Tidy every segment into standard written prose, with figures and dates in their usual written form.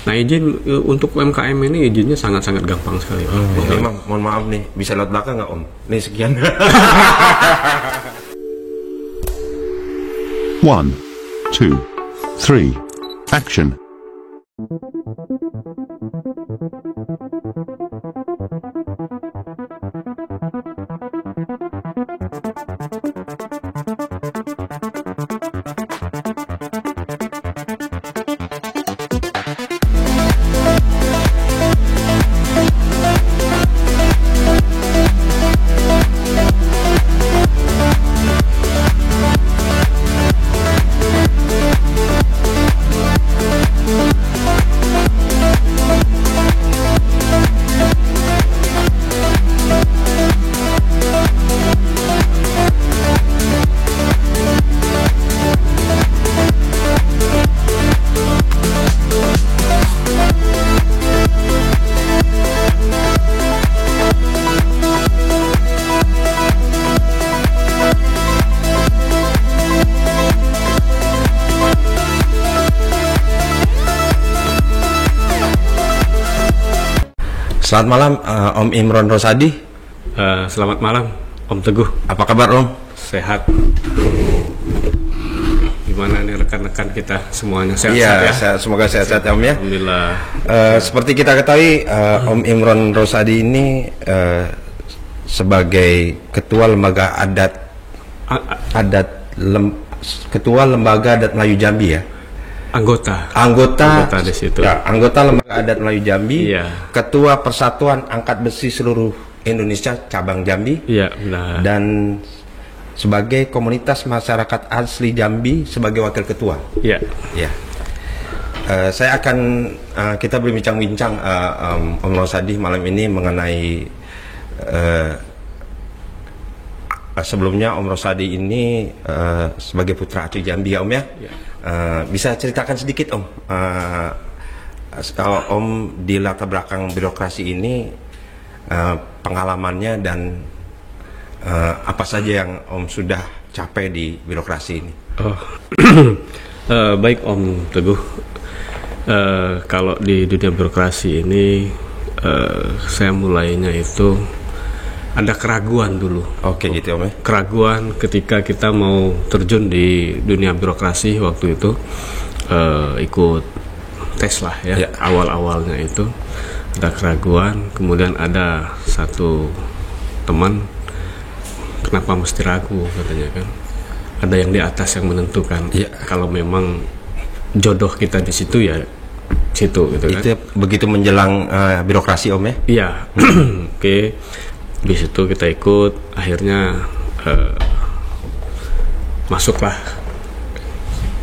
Nah, izin untuk UMKM ini izinnya sangat-sangat gampang sekali. Ini mohon maaf nih, bisa lewat belakang nggak Om? Nih sekian. 1, 2, 3, action. Selamat malam Om Imron Rosadi. Selamat malam Om Teguh. Apa kabar Om? Sehat. Gimana nih rekan-rekan kita semuanya sehat Iya, ya? semoga sehat-sehat Om ya. Alhamdulillah. Seperti kita ketahui Om Imron Rosadi ini sebagai ketua lembaga ketua lembaga adat Melayu Jambi ya. Anggota di situ. Ya, anggota lembaga adat Melayu Jambi. Iya. Ketua Persatuan Angkat Besi Seluruh Indonesia cabang Jambi. Iya, benar. Dan sebagai komunitas masyarakat asli Jambi sebagai wakil ketua. Iya. Ya. Saya akan kita berbincang-bincang Om Rosadi malam ini mengenai sebelumnya Om Rosadi ini sebagai putra asli Jambi ya Om ya. Ya. Bisa ceritakan sedikit Om, Om di latar belakang birokrasi ini pengalamannya dan apa saja yang Om sudah capai di birokrasi ini. Baik Om Teguh. Kalau di dunia birokrasi ini saya mulainya itu ada keraguan dulu. Oke gitu Om ya. Keraguan ketika kita mau terjun di dunia birokrasi waktu itu, ikut tes lah ya. Awal-awalnya itu ada keraguan, kemudian ada satu teman, kenapa mesti ragu katanya kan, ada yang di atas yang menentukan. Kalau memang jodoh kita di situ ya situ gitu kan. Itu begitu menjelang birokrasi Om ya. Iya. Oke. Di situ kita ikut, akhirnya masuklah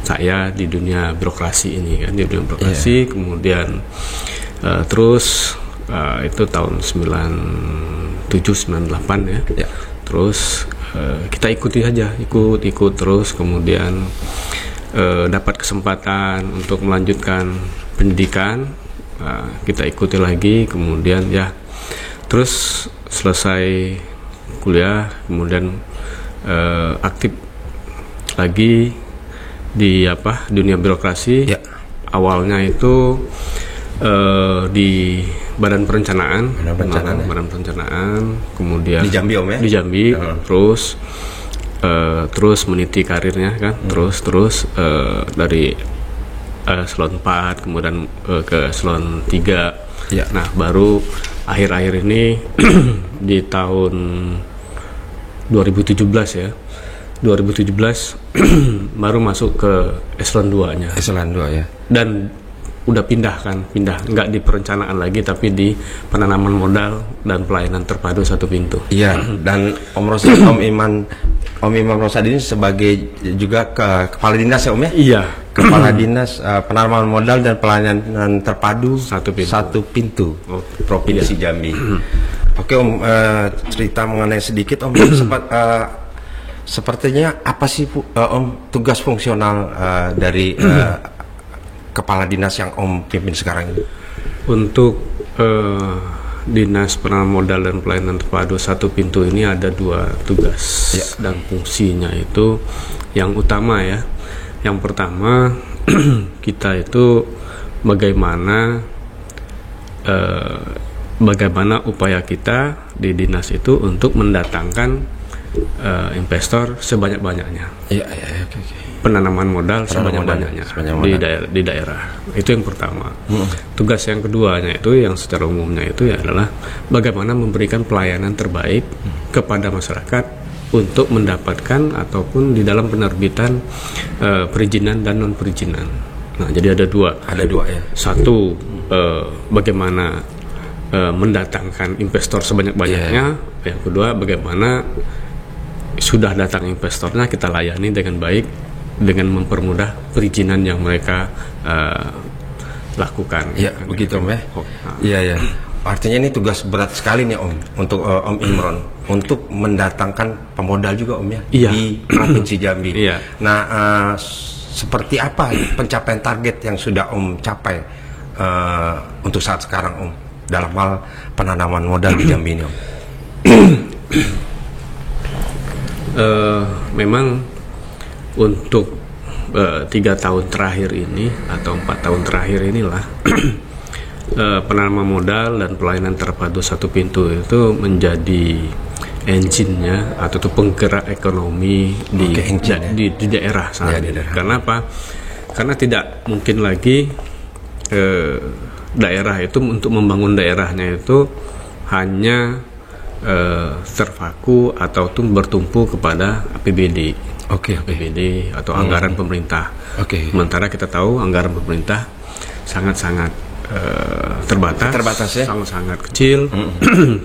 saya di dunia birokrasi ini kan, di dunia birokrasi. Kemudian terus itu tahun 97-98 ya. Terus kita ikuti aja, ikut terus, kemudian dapat kesempatan untuk melanjutkan pendidikan, kita ikuti lagi, kemudian ya terus selesai kuliah, kemudian aktif lagi di dunia birokrasi. Awalnya itu di Badan Perencanaan, kemudian di Jambi Om ya. Di Jambi, terus meniti karirnya kan, terus dari Eselon 4 kemudian ke Eselon 3. Nah, baru akhir-akhir ini di tahun 2017 ya. 2017 baru masuk ke Eselon 2-nya. Eselon 2 ya. Dan udah pindah nggak di perencanaan lagi, tapi di penanaman modal dan pelayanan terpadu satu pintu. Iya, dan Om Imron Rosadi ini sebagai juga kepala dinas ya Om ya? Iya. Kepala Dinas Penanaman Modal dan Pelayanan Terpadu satu pintu Provinsi Jambi. Oke Om, cerita mengenai sedikit Om, sepertinya apa sih Om tugas fungsional dari kepala dinas yang Om pimpin sekarang ini? Untuk Dinas Penanaman Modal dan Pelayanan Terpadu satu pintu ini ada 2 tugas dan fungsinya itu. Yang utama ya, yang pertama kita itu bagaimana upaya kita di dinas itu untuk mendatangkan investor sebanyak-banyaknya. Penanaman modal sebanyak-banyaknya di daerah. Itu yang pertama. Tugas yang keduanya itu yang secara umumnya itu adalah bagaimana memberikan pelayanan terbaik kepada masyarakat untuk mendapatkan ataupun di dalam penerbitan perizinan dan non perizinan. Nah, jadi ada dua ya. Satu, bagaimana mendatangkan investor sebanyak-banyaknya. Yang kedua, bagaimana sudah datang investornya kita layani dengan baik dengan mempermudah perizinan yang mereka lakukan. Ya, begitu Om ya. Iya. Artinya ini tugas berat sekali nih Om untuk Om Imron untuk mendatangkan pemodal juga Om ya di Provinsi Jambi. Nah, seperti apa pencapaian target yang sudah Om capai untuk saat sekarang Om dalam hal penanaman modal di Jambi ini Om? Memang untuk 3 tahun terakhir ini atau 4 tahun terakhir inilah penanaman modal dan pelayanan terpadu satu pintu itu menjadi engine-nya atau penggerak ekonomi di daerah saat ini. Karena apa? Karena tidak mungkin lagi daerah itu untuk membangun daerahnya itu hanya terpaku atau bertumpu kepada APBD. APBD atau anggaran pemerintah. Sementara kita tahu anggaran pemerintah sangat-sangat terbatas ya? Sangat-sangat kecil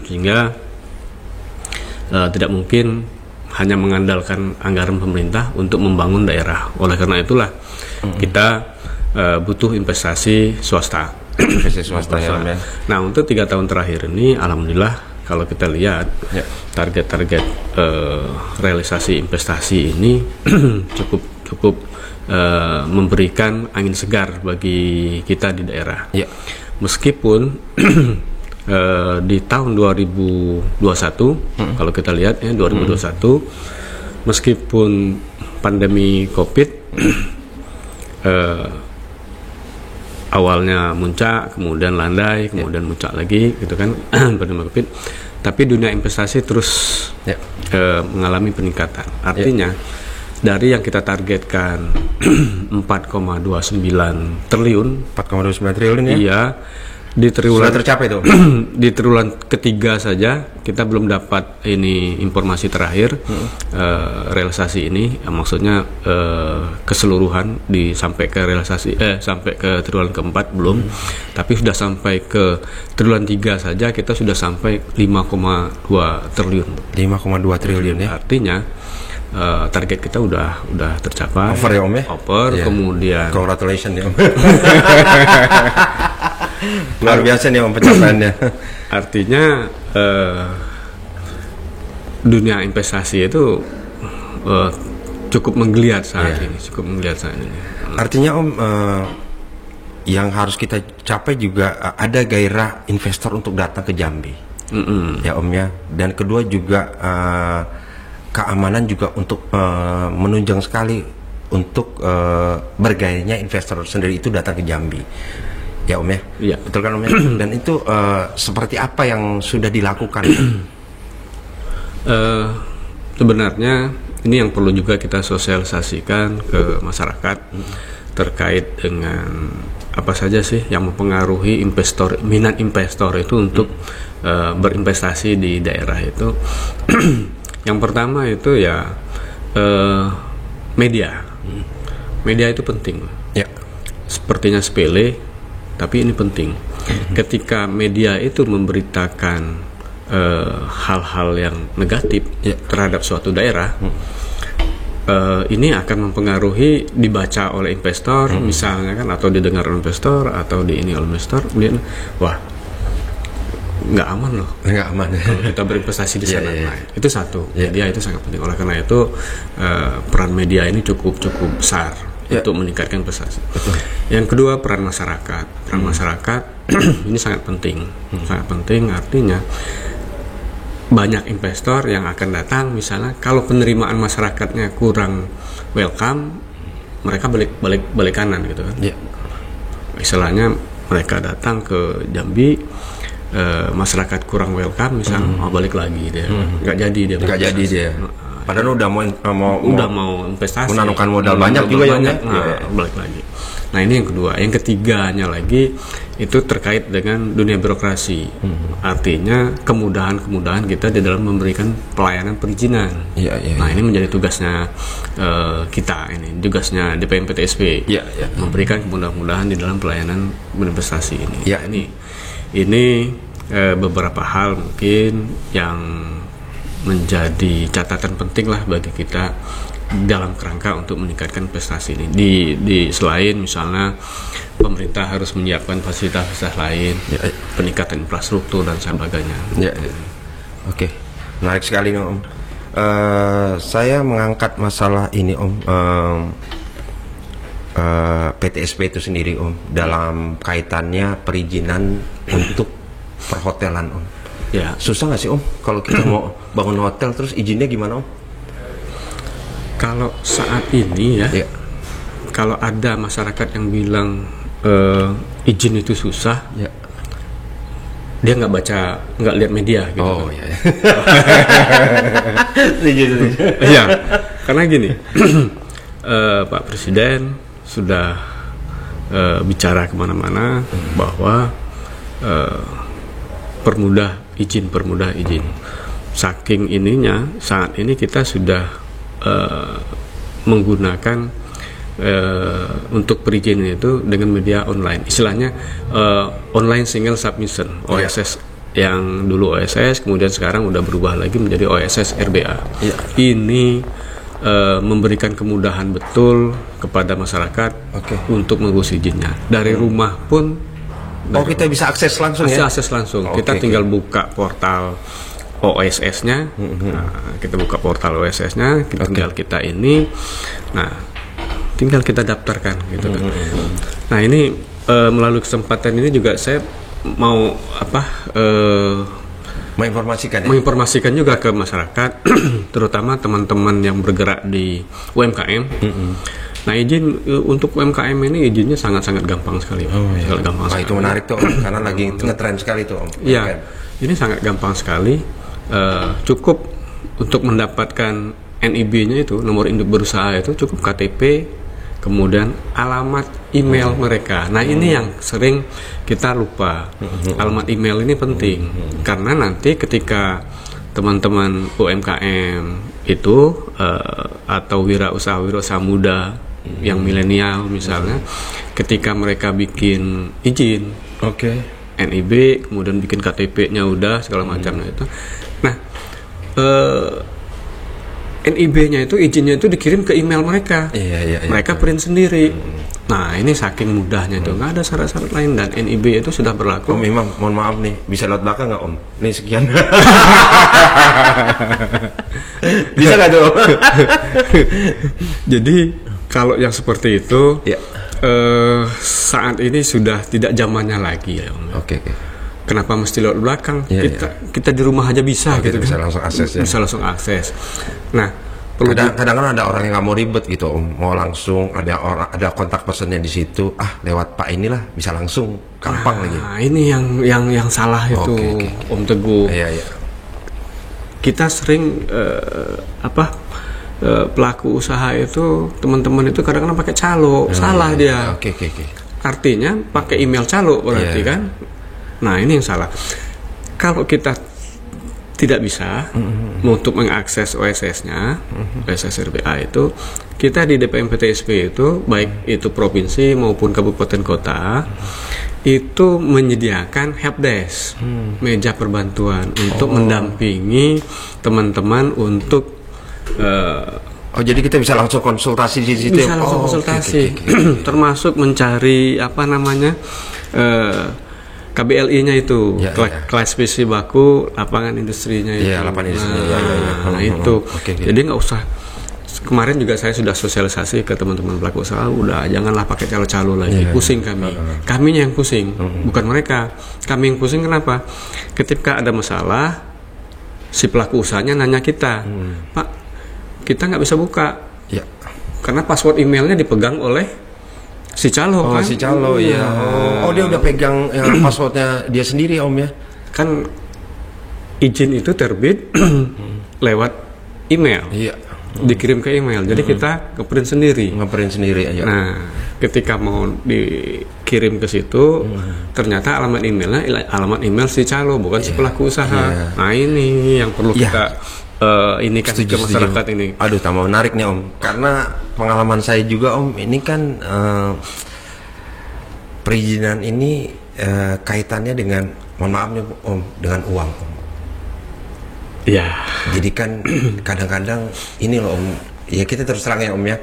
sehingga tidak mungkin hanya mengandalkan anggaran pemerintah untuk membangun daerah. Oleh karena itulah kita butuh investasi swasta. Nah, untuk 3 tahun terakhir ini alhamdulillah kalau kita lihat target-target realisasi investasi ini cukup memberikan angin segar bagi kita di daerah. Meskipun di tahun 2021 kalau kita lihat 2021 meskipun pandemi Covid awalnya muncak, kemudian landai, kemudian muncak lagi, gitu kan, pandemi Covid. Tapi dunia investasi terus mengalami peningkatan. Artinya dari yang kita targetkan 4,29 triliun ya. Iya. Di triwulan sudah tercapai tuh. Di triwulan ketiga saja kita belum dapat ini informasi terakhir realisasi ini, maksudnya keseluruhan sampai ke realisasi sampai ke triwulan keempat belum, tapi sudah sampai ke triwulan 3 saja kita sudah sampai 5,2 triliun. 5,2 triliun ya. Artinya target kita udah tercapai. Over ya Om ya? Over, kemudian congratulations ya Om. Luar biasa nih Om pencapaiannya. Artinya dunia investasi itu cukup menggeliat saat ini, Artinya Om yang harus kita capai juga ada gairah investor untuk datang ke Jambi. Ya Om ya. Dan kedua juga keamanan juga untuk menunjang sekali untuk bergayanya investor sendiri itu datang ke Jambi. Ya Om ya, betul kan Om ya? Dan itu seperti apa yang sudah dilakukan? Sebenarnya ini yang perlu juga kita sosialisasikan ke masyarakat terkait dengan apa saja sih yang mempengaruhi minat investor itu untuk berinvestasi di daerah itu. Yang pertama itu ya media itu penting. Sepertinya sepele, tapi ini penting. Ketika media itu memberitakan hal-hal yang negatif terhadap suatu daerah, ini akan mempengaruhi dibaca oleh investor, misalnya kan, atau didengar oleh investor, atau oleh investor, kemudian wah nggak aman loh, kalau kita berinvestasi di sana. Itu satu, media itu sangat penting. Oleh karena itu peran media ini cukup besar untuk meningkatkan investasi. Yang kedua, peran masyarakat. Ini sangat penting. Artinya banyak investor yang akan datang, misalnya kalau penerimaan masyarakatnya kurang welcome, mereka balik kanan gitu kan. istilahnya mereka datang ke Jambi, masyarakat kurang welcome misalnya, balik lagi dia, nggak jadi dia. Padahal udah mau investasi, menanamkan modal banyak juga ya. Balik lagi. Nah ini yang kedua. Yang ketiganya lagi itu terkait dengan dunia birokrasi. Artinya kemudahan kita di dalam memberikan pelayanan perizinan. Nah ini menjadi tugasnya kita, ini tugasnya DPM PTSP, memberikan kemudahan di dalam pelayanan berinvestasi ini. Ini beberapa hal mungkin yang menjadi catatan penting lah bagi kita dalam kerangka untuk meningkatkan investasi ini. Di selain misalnya pemerintah harus menyiapkan fasilitas lain, peningkatan infrastruktur dan sebagainya. Oke, menarik sekali nih Om. Saya mengangkat masalah ini Om, PTSP itu sendiri Om, dalam kaitannya perizinan untuk perhotelan Om. Susah nggak sih Om kalau kita mau bangun hotel terus izinnya gimana Om? Kalau saat ini kalau ada masyarakat yang bilang izin itu susah, dia nggak lihat media gitu. Karena gini, Pak Presiden sudah bicara kemana-mana bahwa permudah izin. Saking ininya, saat ini kita sudah menggunakan untuk perizinan itu dengan media online, istilahnya online single submission, OSS, yang dulu OSS kemudian sekarang udah berubah lagi menjadi OSS RBA. Ini memberikan kemudahan betul kepada masyarakat untuk mengurus izinnya dari rumah pun. Kita bisa akses langsung akses langsung. Kita tinggal buka portal OSS-nya, kita buka portal OSS-nya, tinggal kita ini, tinggal kita daftarkan gitu kan. Nah ini melalui kesempatan ini juga saya mau menginformasikan juga ke masyarakat, terutama teman-teman yang bergerak di UMKM. Nah izin untuk UMKM ini izinnya sangat-sangat gampang sekali. Gampang sekali. Itu menarik tuh Om, karena lagi ngetren sekali tuh Om. Ini sangat gampang sekali. Cukup untuk mendapatkan NIB-nya itu, nomor induk berusaha itu cukup KTP, kemudian alamat email mereka. Nah ini yang sering kita lupa. Alamat email ini penting karena nanti ketika teman-teman UMKM itu atau wirausaha muda yang milenial misalnya, ketika mereka bikin izin, NIB, kemudian bikin KTP-nya udah segala macamnya itu. Nah, NIB-nya itu, izinnya itu dikirim ke email mereka. Mereka print sendiri. Nah, ini saking mudahnya itu, nggak ada syarat-syarat lain, dan NIB itu sudah berlaku. Om Imam, mohon maaf nih, bisa lewat belakang nggak Om? Nih sekian. Bisa nggak tuh? Jadi kalau yang seperti itu, saat ini sudah tidak zamannya lagi ya Om. Kenapa mesti lewat belakang? Kita di rumah aja bisa gitu. Bisa langsung akses Bisa langsung akses. Nah, kadang-kadang ada orang yang nggak mau ribet gitu Om, mau langsung ada kontak personnya di situ, lewat Pak inilah bisa langsung, gampang lagi. Nah ini yang salah itu Om Teguh. Kita sering pelaku usaha itu, teman-teman itu kadang-kadang pakai calo, salah dia. Artinya pakai email calo berarti kan. Nah ini yang salah. Kalau kita tidak bisa untuk mengakses OSS-nya, OSS RBA itu, kita di DPM PTSP itu, baik itu provinsi maupun kabupaten kota, itu menyediakan helpdesk, meja perbantuan untuk mendampingi teman-teman untuk jadi kita bisa langsung konsultasi di situ. Bisa langsung konsultasi, termasuk mencari KBLI-nya itu, kelas spesies baku, lapangan industrinya itu. Lapangan industrinya. Nah itu. Jadi nggak usah. Kemarin juga saya sudah sosialisasi ke teman-teman pelaku usaha, udah janganlah pakai calo-calo lagi. Pusing kami. Kaminya yang pusing, bukan mereka. Kami yang pusing kenapa? Ketika ada masalah, si pelaku usahanya nanya kita, Pak, kita nggak bisa buka. Karena password emailnya dipegang oleh Si calo kan? Si calo ya. Oh dia udah pegang passwordnya dia sendiri Om ya? Kan izin itu terbit lewat email. Iya. Dikirim ke email. Jadi kita ngeprint sendiri. Ya. Nah, ketika mau dikirim ke situ, ternyata alamat email si calo, bukan si pelaku usaha. Nah ini yang perlu kita ini kan ke masyarakat ini. Aduh, tambah menarik nih Om. Karena pengalaman saya juga Om, ini kan perizinan ini kaitannya dengan, mohon maaf nih Om, dengan uang Om. Ya. Jadi kan kadang-kadang ini loh Om, ya kita terus terang ya Om ya.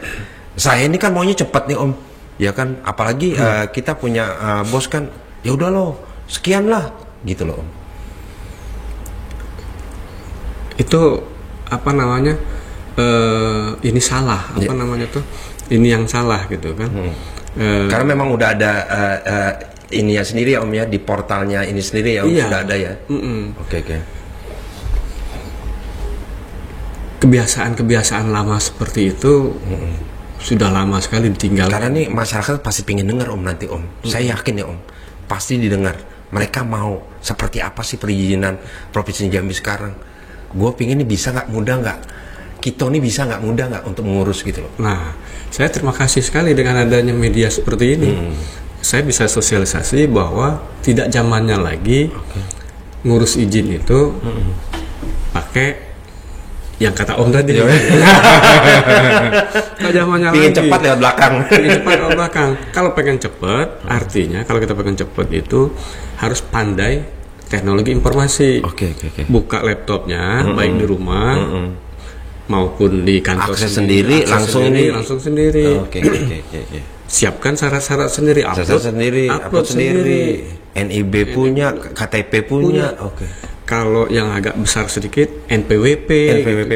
Saya ini kan maunya cepat nih Om, ya kan. Apalagi kita punya bos kan, ya udah loh, sekian lah, gitu loh Om. Itu apa namanya, ini salah, apa namanya tuh, ini yang salah gitu kan. Karena memang udah ada ini ya sendiri ya Om ya, di portalnya ini sendiri ya Om, sudah ada ya. Oke. Kebiasaan lama seperti itu sudah lama sekali ditinggalkan. Karena nih masyarakat pasti pengen dengar Om nanti Om. Saya yakin ya Om, pasti didengar. Mereka mau seperti apa sih perizinan Provinsi Jambi sekarang? Gue pingin nih bisa nggak, mudah nggak? Kita nih bisa nggak, mudah nggak untuk mengurus gitu loh. Nah, saya terima kasih sekali dengan adanya media seperti ini. Saya bisa sosialisasi bahwa tidak zamannya lagi ngurus izin itu pakai yang kata Om tadi. Tidak zamannya lagi. Pengen cepat lewat belakang. Kalau pengen cepat, artinya kalau kita pengen cepat itu harus pandai teknologi informasi. Oke. Buka laptopnya, baik di rumah maupun di kantor akses sendiri, langsung sendiri. Oke. Siapkan syarat-syarat sendiri, upload sendiri. NIB punya, KTP punya. Oke. Kalau yang agak besar sedikit, NPWP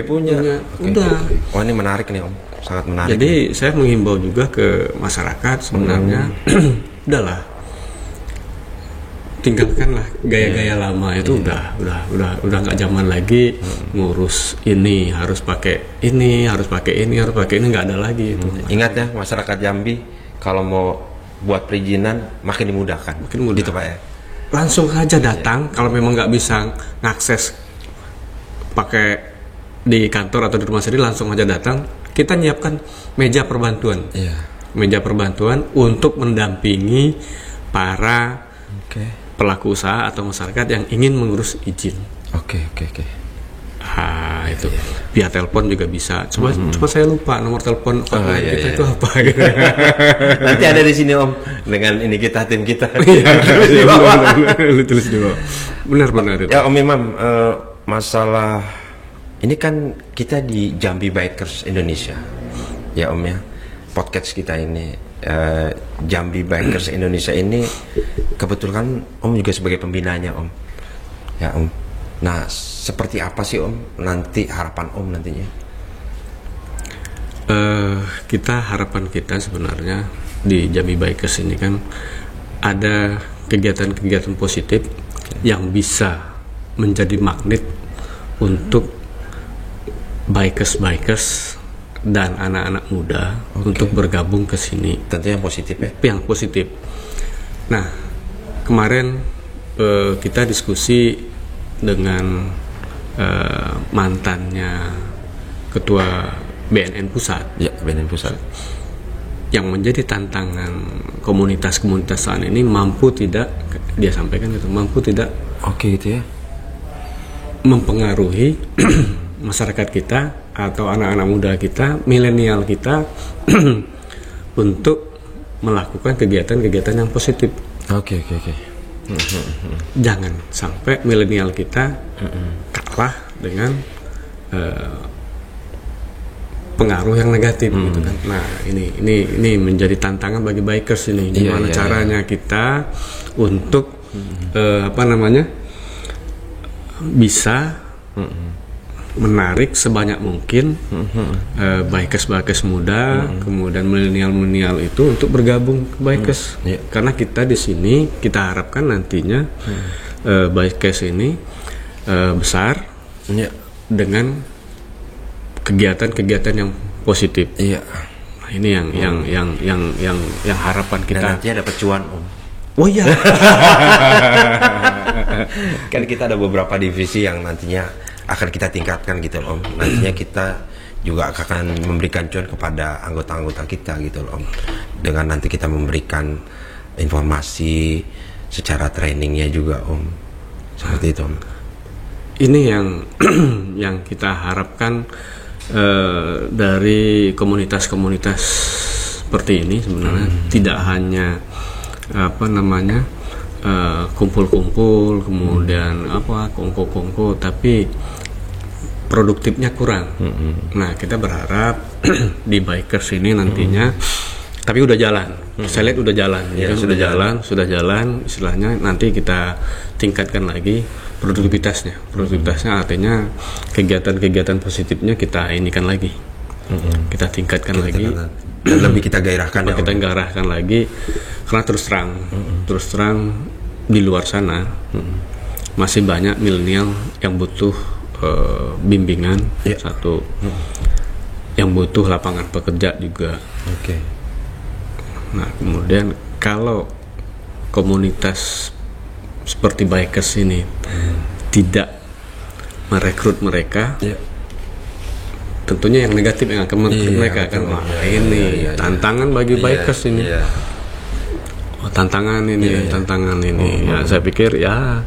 punya. Udah. Oh ini menarik nih Om, sangat menarik. Jadi saya menghimbau juga ke masyarakat sebenarnya, udahlah, tinggalkanlah gaya-gaya lama itu. Udah nggak zaman lagi ngurus ini harus pakai ini, nggak ada lagi itu. Ingat ya masyarakat Jambi, kalau mau buat perizinan makin dimudahkan. Gitu Pak ya. Langsung aja datang. Kalau memang nggak bisa ngakses pakai di kantor atau di rumah sendiri, langsung aja datang. Kita nyiapkan meja perbantuan. Meja perbantuan untuk mendampingi para pelaku usaha atau masyarakat yang ingin mengurus izin. Oke. Itu via telepon juga bisa. Coba saya lupa nomor telepon kita itu apa. Nanti ada di sini Om, dengan ini tim kita. Tulis di bawah. Benar itu. Ya Om Imam, masalah ini kan kita di Jambi Bikers Indonesia, ya Om ya. Podcast kita ini Jambi Bikers Indonesia ini kebetulan Om juga sebagai pembinanya Om. Ya Om. Nah, seperti apa sih Om nanti harapan Om nantinya? Harapan kita sebenarnya di Jambi Bikers ini kan ada kegiatan-kegiatan positif yang bisa menjadi magnet untuk bikers dan anak-anak muda untuk bergabung ke sini. Tentunya yang positif ya? Yang positif. Nah, kemarin kita diskusi dengan mantannya ketua BNN Pusat. Ya, BNN Pusat. Yang menjadi tantangan komunitas-komunitas saat ini mampu tidak, dia sampaikan itu, mampu tidak gitu ya, mempengaruhi masyarakat kita atau anak-anak muda kita, milenial kita untuk melakukan kegiatan-kegiatan yang positif. Oke. Jangan sampai milenial kita kalah dengan pengaruh yang negatif gitu kan. Nah, ini menjadi tantangan bagi bikers ini. Gimana caranya kita untuk bisa menarik sebanyak mungkin bikers muda, kemudian milenial itu untuk bergabung ke bikers. Karena kita di sini kita harapkan nantinya bikers ini besar dengan kegiatan-kegiatan yang positif. Nah, ini yang harapan kita. Dan nantinya dapat cuan Om. Oh iya. Kan kita ada beberapa divisi yang nantinya akan kita tingkatkan gitu loh Om. Nantinya kita juga akan memberikan cuan kepada anggota-anggota kita gitu loh Om. Dengan nanti kita memberikan informasi secara trainingnya juga Om. Seperti itu Om. Ini yang kita harapkan dari komunitas-komunitas seperti ini sebenarnya tidak hanya kumpul-kumpul kemudian kongko-kongko tapi produktifnya kurang. Nah kita berharap di bikers ini nantinya tapi udah jalan. Saya lihat udah jalan, ya, sudah jalan. Istilahnya nanti kita tingkatkan lagi produktivitasnya. Produktivitasnya artinya kegiatan-kegiatan positifnya kita inikan lagi, kita tingkatkan lagi. Dan lebih kita gairahkan kita gairahkan lagi karena terus terang di luar sana masih banyak milenial yang butuh bimbingan satu, yang butuh lapangan pekerja juga. Nah kemudian kalau komunitas seperti bikers ini tidak merekrut mereka, tentunya yang negatif yang akan merekrut mereka kan. Wah ini tantangan bagi bikers ini. Tantangan ini. Ya saya pikir ya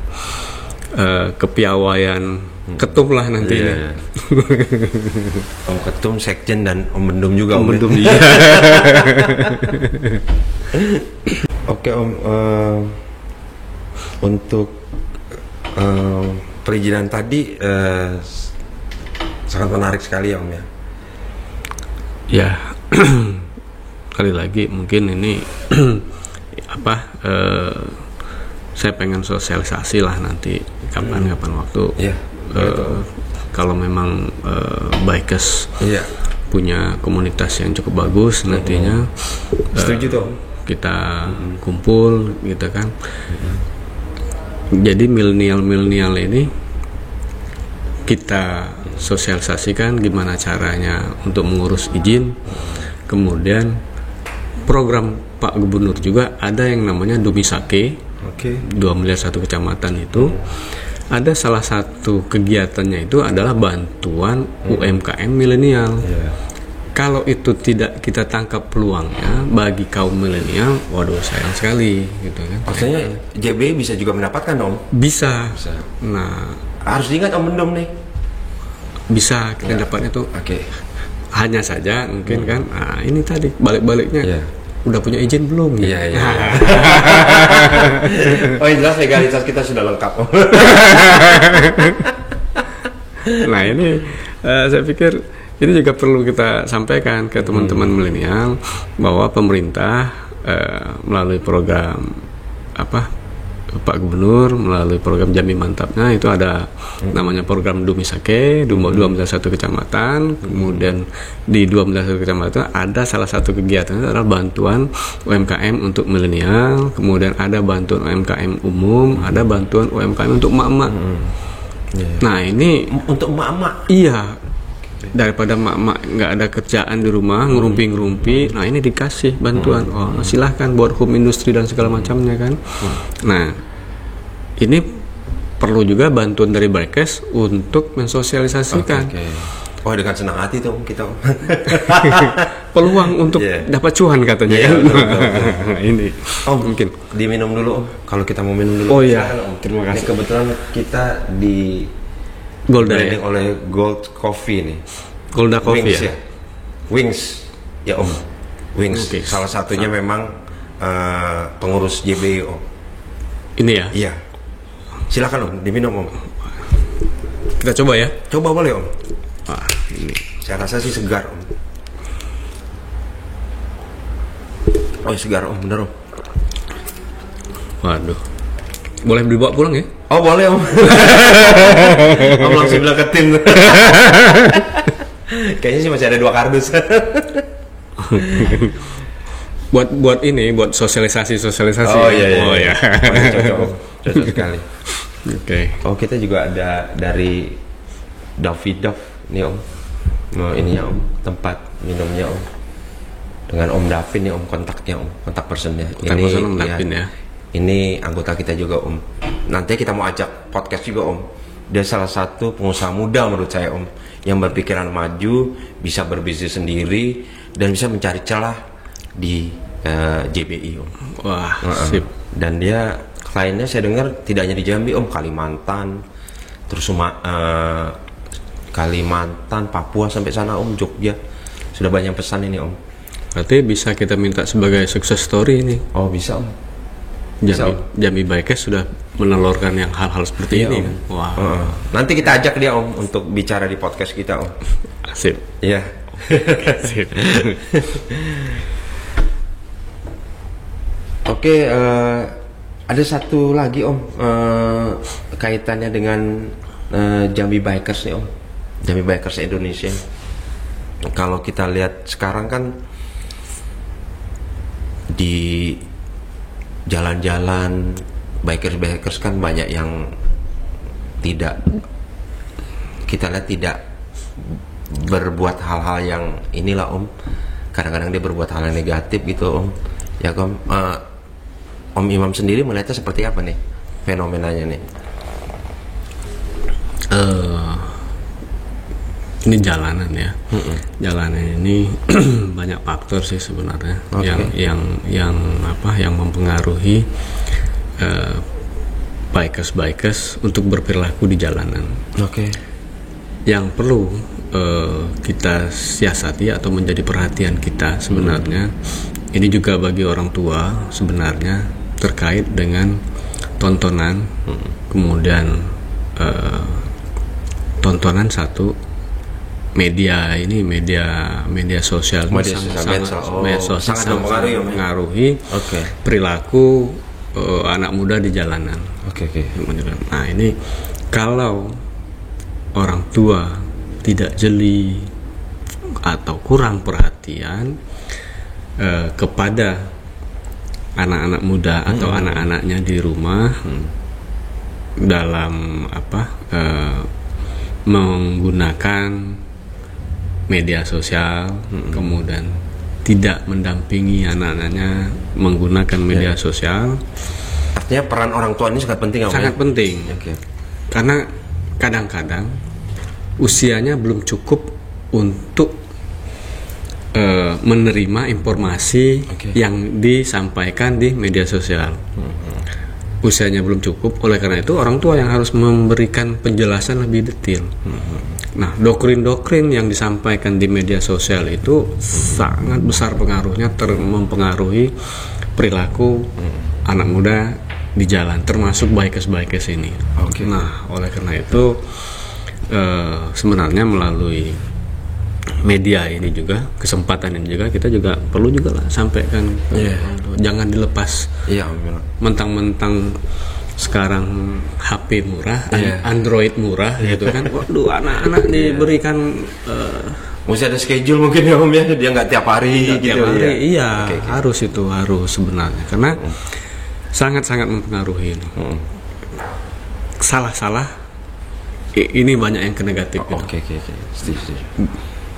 kepiawaian ketum lah nanti ini. Om Ketum, Sekjen dan Om Bendum juga. Om Bendum Oke Om, untuk perizinan tadi sangat menarik sekali ya Om ya. Ya kali lagi mungkin ini saya pengen sosialisasi lah nanti kapan waktu. Kalau memang bikers punya komunitas yang cukup bagus nantinya, setuju tuh kita kumpul gitu kan. Jadi milenial ini kita sosialisasikan gimana caranya untuk mengurus izin. Kemudian program Pak Gubernur juga ada yang namanya Dumisake, 2 miliar 1 kecamatan itu. Ada salah satu kegiatannya itu adalah bantuan UMKM milenial. Kalau itu tidak kita tangkap peluangnya bagi kaum milenial, waduh sayang sekali gitu kan. Maksudnya JBI bisa juga mendapatkan Om? Bisa. Nah harus diingat Om Bendum nih. Bisa kita dapatnya tuh. Hanya saja mungkin kan, ini tadi balik-baliknya. Udah punya izin belum? Iya. Oh yang jelas legalitas kita sudah lengkap. Nah ini saya pikir ini juga perlu kita sampaikan ke teman-teman milenial bahwa pemerintah melalui program Pak Gubernur melalui program Jambi Mantapnya itu ada namanya program Dumisake 21 kecamatan. Kemudian di 21 kecamatan ada salah satu kegiatan adalah bantuan UMKM untuk milenial. Kemudian ada bantuan UMKM umum, ada bantuan UMKM untuk emak-emak. Nah ini untuk emak-emak. Iya. Daripada emak-emak nggak ada kerjaan di rumah ngerumpi, nah ini dikasih bantuan. Silahkan buat home industry dan segala macamnya kan. Nah ini perlu juga bantuan dari bikers untuk mensosialisasikan. Oh dengan senang hati tuh kita. Peluang untuk dapat cuan katanya kan. Ini mungkin diminum dulu Om. Kalau kita mau minum dulu. Oh iya. Terima kasih. Ini kebetulan kita di Golda oleh Gold Coffee nih. Golda Coffee Wings, ya. Wings ya Om. Wings. Salah satunya memang pengurus JBI Om. Ini ya? Iya. Silakan Om, diminum Om. Kita coba ya. Coba boleh Om. Ini. Saya rasa sih segar Om. Oh segar Om, bener Om. Waduh. Boleh dibawa pulang ya? Oh boleh Om. Om langsung bilang ke tim. Kayaknya sih masih ada 2 kardus. buat ini, buat sosialisasi. Oh iya. Cocok sekali. Oh kita juga ada dari Davidoff nih Om. Ininya Om, tempat minumnya Om. dengan Om Davin nih Om, kontaknya Om, kontak personnya. Ini Om Davin ya. Ini anggota kita juga Om. Nanti kita mau ajak podcast juga Om. Dia salah satu pengusaha muda menurut saya Om, yang berpikiran maju, bisa berbisnis sendiri dan bisa mencari celah di JBI Om. Wah, sip. Dan dia kliennya saya dengar tidak hanya di Jambi Om, Kalimantan, terus Kalimantan, Papua sampai sana Om, Jogja. Sudah banyak pesan ini Om. Berarti bisa kita minta sebagai success story ini. Oh bisa Om. Jambi Bikers sudah menelurkan yang hal-hal seperti ini Om. kan. Wah. Nanti kita ajak dia Om untuk bicara di podcast kita Om. Sip. Iya. Sip. Oke, ada satu lagi Om, kaitannya dengan Jambi Bikers nih Om, Jambi Bikers Indonesia. Kalau kita lihat sekarang kan di jalan-jalan bikers kan banyak yang tidak, kita lihat tidak berbuat hal-hal yang inilah Om. Kadang-kadang dia berbuat hal yang negatif gitu Om. Ya Om, Om Imam sendiri melihatnya seperti apa nih fenomenanya nih? Ini jalanan ya. Jalanan ini banyak faktor sih sebenarnya yang mempengaruhi bikers untuk berperilaku di jalanan. Yang perlu kita siasati atau menjadi perhatian kita sebenarnya, ini juga bagi orang tua sebenarnya terkait dengan tontonan, kemudian tontonan satu, media sosial sangat mempengaruhi perilaku anak muda di jalanan. Nah ini kalau orang tua tidak jeli atau kurang perhatian kepada anak-anak muda atau anak-anaknya di rumah dalam menggunakan media sosial, kemudian tidak mendampingi anak-anaknya menggunakan media sosial. Artinya peran orang tua ini sangat penting. Sangat penting. Karena kadang-kadang usianya belum cukup untuk menerima informasi yang disampaikan di media sosial. Usianya belum cukup, oleh karena itu orang tua yang harus memberikan penjelasan lebih detail. Nah, doktrin-doktrin yang disampaikan di media sosial itu sangat besar pengaruhnya, mempengaruhi perilaku anak muda di jalan, termasuk bikers ini. Nah, oleh karena itu sebenarnya melalui media ini juga, kesempatan ini juga, kita juga perlu juga lah sampaikan. Jangan dilepas mentang-mentang sekarang HP murah, Android murah gitu kan. Waduh, anak-anak diberikan mesti ada schedule mungkin ya Om ya, dia nggak tiap hari gitu. Harus sebenarnya, karena sangat-sangat mempengaruhi. Salah ini banyak yang ke negatif. Setuju.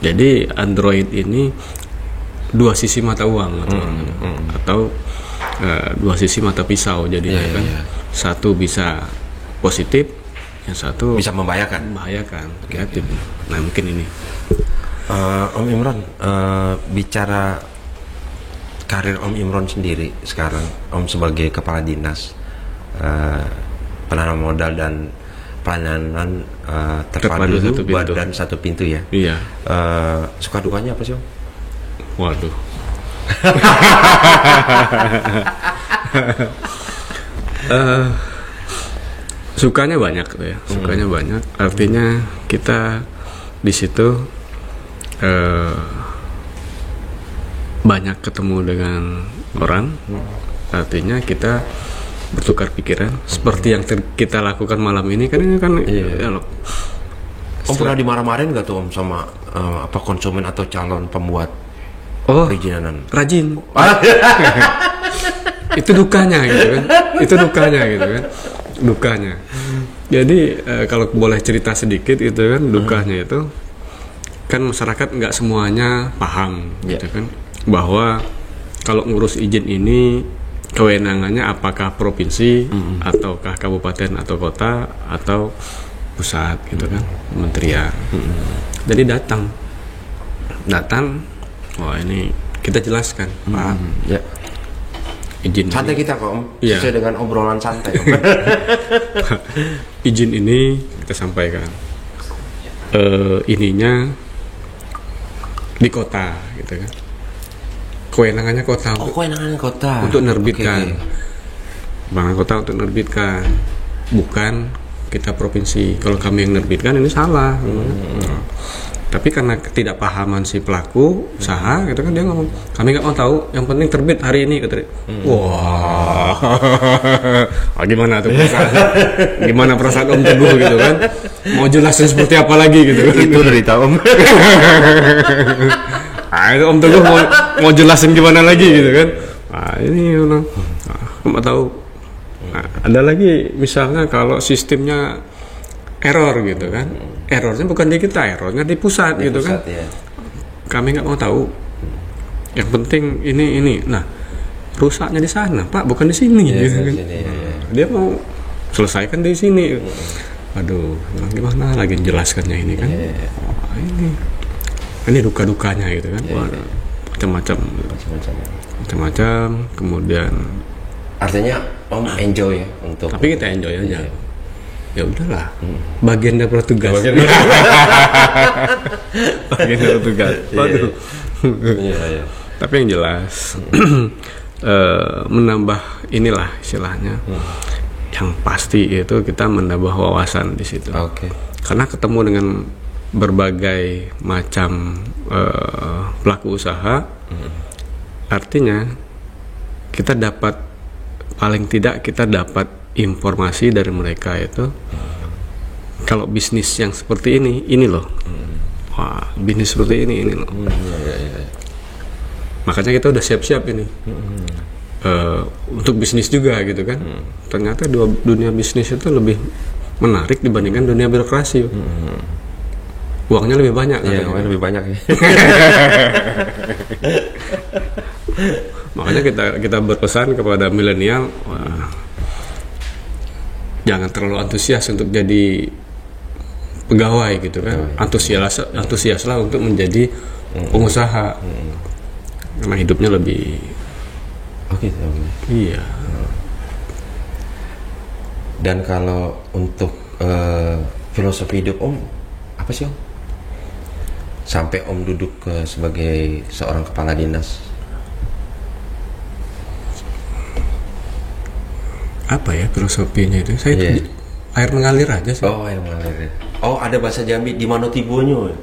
Jadi Android ini dua sisi mata uang atau dua sisi mata pisau jadinya kan. Satu bisa positif, yang satu bisa membahayakan. Negatif. Nah mungkin ini. Om Imron, bicara karir Om Imron sendiri sekarang, Om sebagai kepala dinas penanaman modal dan pelayanan terpadu dan satu pintu ya. Iya. Suka dukanya apa sih Om? Waduh. Sukanya banyak tuh ya. Sukanya banyak. Artinya kita di situ banyak ketemu dengan orang. Artinya kita bertukar pikiran seperti yang kita lakukan malam ini kan. Ini kan Om pernah dimarah-marahin nggak tuh Om sama konsumen atau calon pembuat perizinan? Rajin. Itu dukanya gitu kan. Dukanya. Jadi kalau boleh cerita sedikit itu kan, dukanya itu kan masyarakat nggak semuanya paham gitu kan. bahwa kalau ngurus izin ini kewenangannya apakah provinsi ataukah kabupaten atau kota atau pusat gitu kan, kementerian. Jadi datang, wah ini kita jelaskan, Pak. Ya. Izin Santai ini, kita kok, Om. Iya. Sesuai dengan obrolan santai, Om. izin ini kita sampaikan. Ininya di kota gitu kan. Kewenangannya kota Kewenangan kota untuk nerbitkan. Oke. Kewenangan kota untuk nerbitkan. Bukan kita provinsi. Kalau kami yang nerbitkan ini salah. Tapi karena ketidakpahaman si pelaku usaha gitu kan, dia ngomong kami nggak mau tahu, yang penting terbit hari ini kata dia. Wah, gimana tuh perasaan? Gimana perasaan Om Teguh gitu kan? Mau jelasin seperti apa lagi gitu kan? Itu derita, Om. Itu Om Teguh mau jelasin gimana lagi gitu kan? Ini nggak tahu. Ada lagi misalnya kalau sistemnya error gitu kan, errornya bukan di kita, errornya di pusat gitu kan. Ya. Kami nggak mau tahu, yang penting ini. Nah, rusaknya di sana Pak, bukan di sini gitu kan. Dia mau selesaikan di sini. Aduh, gimana lagi menjelaskannya ini kan. Ini duka-dukanya gitu kan. Macam-macam. Kemudian Artinya Om enjoy ya untuk. tapi kita enjoy aja. Ya udahlah, bagian dari tugas. Bagian dari tugas. Waduh. Iya. Tapi yang jelas menambah inilah istilahnya. Yang pasti itu kita menambah wawasan di situ. Oke. Karena ketemu dengan berbagai macam pelaku usaha, artinya kita dapat, paling tidak kita dapat informasi dari mereka itu, kalau bisnis yang seperti ini loh, wah bisnis seperti ini loh. Makanya kita udah siap-siap ini untuk bisnis juga gitu kan. Ternyata dunia bisnis itu lebih menarik dibandingkan dunia birokrasi. Uangnya lebih banyak. Iya, uangnya lebih banyak ya. Makanya kita berpesan kepada milenial, jangan terlalu antusias untuk jadi pegawai gitu kan. Antusiaslah untuk menjadi pengusaha. Karena hidupnya lebih iya. Dan kalau untuk filosofi hidup Om apa sih Om? Sampai Om duduk sebagai seorang kepala dinas. Apa ya filosofinya itu? Saya air mengalir aja sih. Oh, air mengalir. Oh, ada bahasa Jambi di Mano Tibonyo.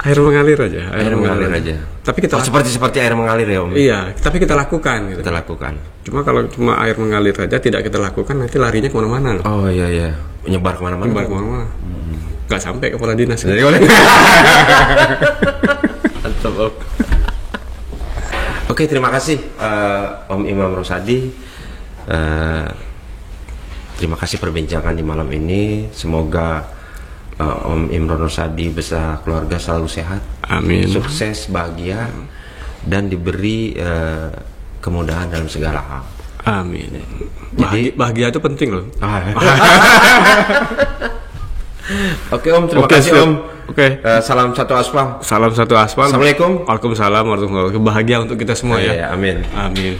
Air mengalir aja. Air mengalir aja. Tapi kita seperti air mengalir ya Om. Iya, tapi kita lakukan gitu. Kita lakukan. Cuma kalau cuma air mengalir aja tidak kita lakukan, nanti larinya kemana-mana loh. Oh iya. Menyebar kemana-mana. Gak sampai kepala dinas. Jadi Mantap Om. Oke, terima kasih Om Imam Rosadi. Terima kasih perbincangan di malam ini. Semoga Om Imron Rosadi beserta keluarga selalu sehat, amin, sukses, bahagia, dan diberi kemudahan dalam segala hal. Amin. Bahagia itu penting loh. Oke Om, terima kasih Om. Oke. Salam satu aspal. Salam satu aspal. Assalamualaikum. Waalaikumsalam warahmatullahi wabarakatuh. Bahagia untuk kita semua ya. Amin. Amin.